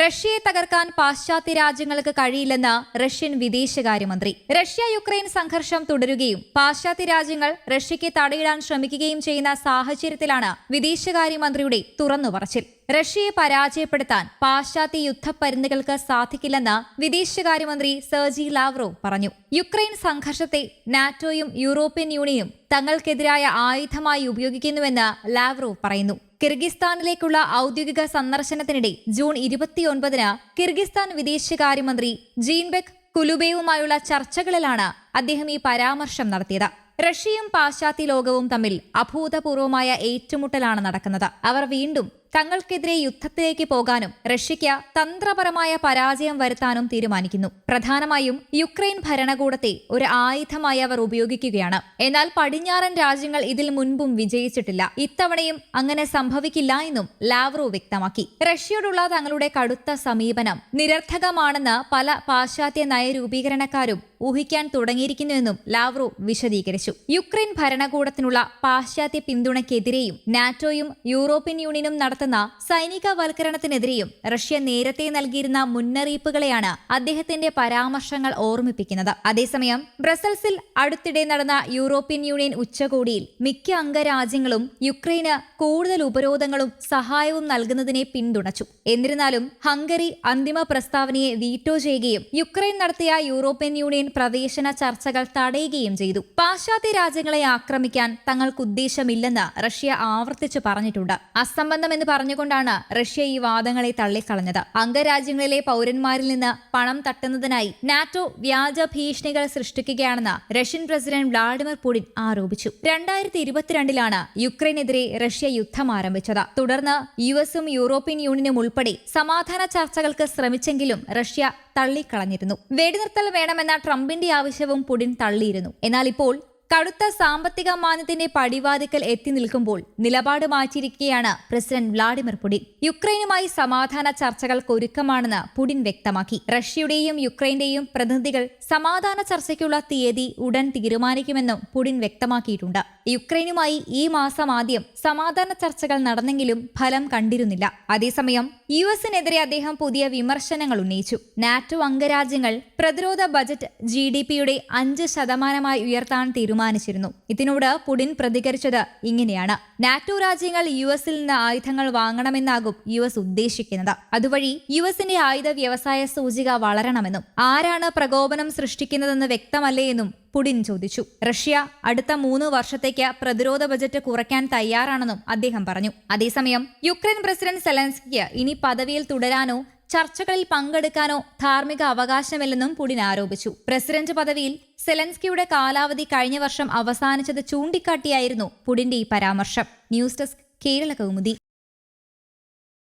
റഷ്യയെ തകർക്കാൻ പാശ്ചാത്യ രാജ്യങ്ങൾക്ക് കഴിയില്ലെന്ന് റഷ്യൻ വിദേശകാര്യമന്ത്രി. റഷ്യ യുക്രൈൻ സംഘർഷം തുടരുകയും പാശ്ചാത്യ രാജ്യങ്ങൾ റഷ്യയ്ക്ക് തടയിടാൻ ശ്രമിക്കുകയും ചെയ്യുന്ന സാഹചര്യത്തിലാണ് വിദേശകാര്യമന്ത്രിയുടെ തുറന്നുപറച്ചിൽ. റഷ്യയെ പരാജയപ്പെടുത്താൻ പാശ്ചാത്യ യുദ്ധപരിധികൾക്ക് സാധിക്കില്ലെന്ന് വിദേശകാര്യമന്ത്രി സെർജി ലാവ്റോവ് പറഞ്ഞു. യുക്രൈൻ സംഘർഷത്തെ നാറ്റോയും യൂറോപ്യൻ യൂണിയനും തങ്ങൾക്കെതിരായ ആയുധമായി ഉപയോഗിക്കുന്നുവെന്ന് ലാവ്റോവ് പറയുന്നു. കിർഗിസ്ഥാനിലേക്കുള്ള ഔദ്യോഗിക സന്ദർശനത്തിനിടെ ജൂൺ 29-ന് കിർഗിസ്ഥാൻ വിദേശകാര്യമന്ത്രി ജീൻബെക് കുലുബേവുമായുള്ള ചർച്ചകളിലാണ് അദ്ദേഹം ഈ പരാമർശം നടത്തിയത്. റഷ്യയും പാശ്ചാത്യ ലോകവും തമ്മിൽ അഭൂതപൂർവമായ ഏറ്റുമുട്ടലാണ് നടക്കുന്നത്. അവർ വീണ്ടും തങ്ങൾക്കെതിരെ യുദ്ധത്തിലേക്ക് പോകാനും റഷ്യയ്ക്ക് തന്ത്രപരമായ പരാജയം വരുത്താനും തീരുമാനിക്കുന്നു. പ്രധാനമായും യുക്രൈൻ ഭരണകൂടത്തെ ഒരു ആയുധമായി അവർ ഉപയോഗിക്കുകയാണ്. എന്നാൽ പടിഞ്ഞാറൻ രാജ്യങ്ങൾ ഇതിൽ മുൻപും വിജയിച്ചിട്ടില്ല. ഇത്തവണയും അങ്ങനെ സംഭവിക്കില്ല എന്നും ലാവ്റോവ് വ്യക്തമാക്കി. റഷ്യയോടുള്ള തങ്ങളുടെ കടുത്ത സമീപനം നിരർത്ഥകമാണെന്ന് പല പാശ്ചാത്യ നയരൂപീകരണക്കാരും ഊഹിക്കാൻ തുടങ്ങിയിരിക്കുന്നുവെന്നും ലാവ്റോവ് വിശദീകരിച്ചു. യുക്രൈൻ ഭരണകൂടത്തിനുള്ള പാശ്ചാത്യ പിന്തുണയ്ക്കെതിരെയും നാറ്റോയും യൂറോപ്യൻ യൂണിയനും നടത്തുന്ന സൈനികവൽക്കരണത്തിനെതിരെയും റഷ്യ നേരത്തെ നൽകിയിരുന്ന മുന്നറിയിപ്പുകളെയാണ് അദ്ദേഹത്തിന്റെ പരാമർശങ്ങൾ ഓർമ്മിപ്പിക്കുന്നത്. അതേസമയം ബ്രസൽസിൽ അടുത്തിടെ നടന്ന യൂറോപ്യൻ യൂണിയൻ ഉച്ചകോടിയിൽ മിക്ക അംഗരാജ്യങ്ങളും യുക്രൈന് കൂടുതൽ ഉപരോധങ്ങളും സഹായവും നൽകുന്നതിനെ പിന്തുണച്ചു. എന്നിരുന്നാലും ഹംഗറി അന്തിമ പ്രസ്താവനയെ വീറ്റോ ചെയ്യുകയും യുക്രൈൻ നടത്തിയ യൂറോപ്യൻ യൂണിയൻ പ്രവേശന ചർച്ചകൾ തടയുകയും ചെയ്തു. പാശ്ചാത്യ രാജ്യങ്ങളെ ആക്രമിക്കാൻ തങ്ങൾക്ക് ഉദ്ദേശമില്ലെന്ന് റഷ്യ ആവർത്തിച്ചു പറഞ്ഞിട്ടുണ്ട്. അസംബന്ധമെന്ന് പറഞ്ഞുകൊണ്ടാണ് റഷ്യ ഈ വാദങ്ങളെ തള്ളിക്കളഞ്ഞത്. അംഗരാജ്യങ്ങളിലെ പൗരന്മാരിൽ നിന്ന് പണം തട്ടുന്നതിനായി നാറ്റോ വ്യാജ ഭീഷണികൾ സൃഷ്ടിക്കുകയാണെന്ന് റഷ്യൻ പ്രസിഡന്റ് വ്ളാഡിമിർ പുടിൻ ആരോപിച്ചു. 2022-ലാണ് യുക്രൈനെതിരെ റഷ്യ യുദ്ധം ആരംഭിച്ചത്. തുടർന്ന് യുഎസും യൂറോപ്യൻ യൂണിയനും ഉൾപ്പെടെ സമാധാന ചർച്ചകൾക്ക് ശ്രമിച്ചെങ്കിലും റഷ്യ തള്ളിക്കളഞ്ഞിരുന്നു. വെടിനിർത്തൽ വേണമെന്ന ട്രംപിന്റെ ആവശ്യവും പുടിൻ തള്ളിയിരുന്നു. എന്നാൽ ഇപ്പോൾ കടുത്ത സാമ്പത്തിക മാന്ദ്യത്തിന്റെ പടിവാതിക്കൽ എത്തി നിൽക്കുമ്പോൾ നിലപാട് മാറ്റിയിരിക്കുകയാണ് പ്രസിഡന്റ് വ്ളാഡിമിർ പുടിൻ. യുക്രൈനുമായി സമാധാന ചർച്ചകൾക്കൊരുക്കമാണെന്ന് പുടിൻ വ്യക്തമാക്കി. റഷ്യയുടെയും യുക്രൈന്റെയും പ്രതിനിധികൾ സമാധാന ചർച്ചയ്ക്കുള്ള തീയതി ഉടൻ തീരുമാനിക്കുമെന്നും പുടിൻ വ്യക്തമാക്കിയിട്ടുണ്ട്. യുക്രൈനുമായി ഈ മാസം ആദ്യം സമാധാന ചർച്ചകൾ നടന്നെങ്കിലും ഫലം കണ്ടിരുന്നില്ല. അതേസമയം യുഎസിനെതിരെ അദ്ദേഹം പുതിയ വിമർശനങ്ങൾ ഉന്നയിച്ചു. നാറ്റോ അംഗരാജ്യങ്ങൾ പ്രതിരോധ ബജറ്റ് GDP-യുടെ 5% ഉയർത്താൻ തീരുമാനിച്ചിരുന്നു. ഇതിനോട് പുടിൻ പ്രതികരിച്ചത് ഇങ്ങനെയാണ്: നാറ്റോ രാജ്യങ്ങൾ യുഎസിൽ നിന്ന് ആയുധങ്ങൾ വാങ്ങണമെന്നാകും യുഎസ് ഉദ്ദേശിക്കുന്നത്. അതുവഴി യുഎസിന്റെ ആയുധ വ്യവസായ സൂചിക വളരണമെന്നും ആരാണ് പ്രകോപനം സൃഷ്ടിക്കുന്നതെന്ന് വ്യക്തമല്ലേ എന്നും പുടിൻ ചോദിച്ചു. റഷ്യ അടുത്ത 3 വർഷത്തേക്ക് പ്രതിരോധ ബജറ്റ് കുറയ്ക്കാൻ തയ്യാറാണെന്നും അദ്ദേഹം പറഞ്ഞു. അതേസമയം യുക്രൈൻ പ്രസിഡന്റ് സെലൻസ്കിക്ക് ഇനി പദവിയിൽ തുടരാനോ ചർച്ചകളിൽ പങ്കെടുക്കാനോ ധാർമ്മിക അവകാശമില്ലെന്നും പുടിൻ ആരോപിച്ചു. പ്രസിഡന്റ് പദവിയിൽ സെലൻസ്കിയുടെ കാലാവധി കഴിഞ്ഞ വർഷം അവസാനിച്ചത് ചൂണ്ടിക്കാട്ടിയായിരുന്നു പുടിന്റെ ഈ പരാമർശം. News desk Kerala Kaumudi.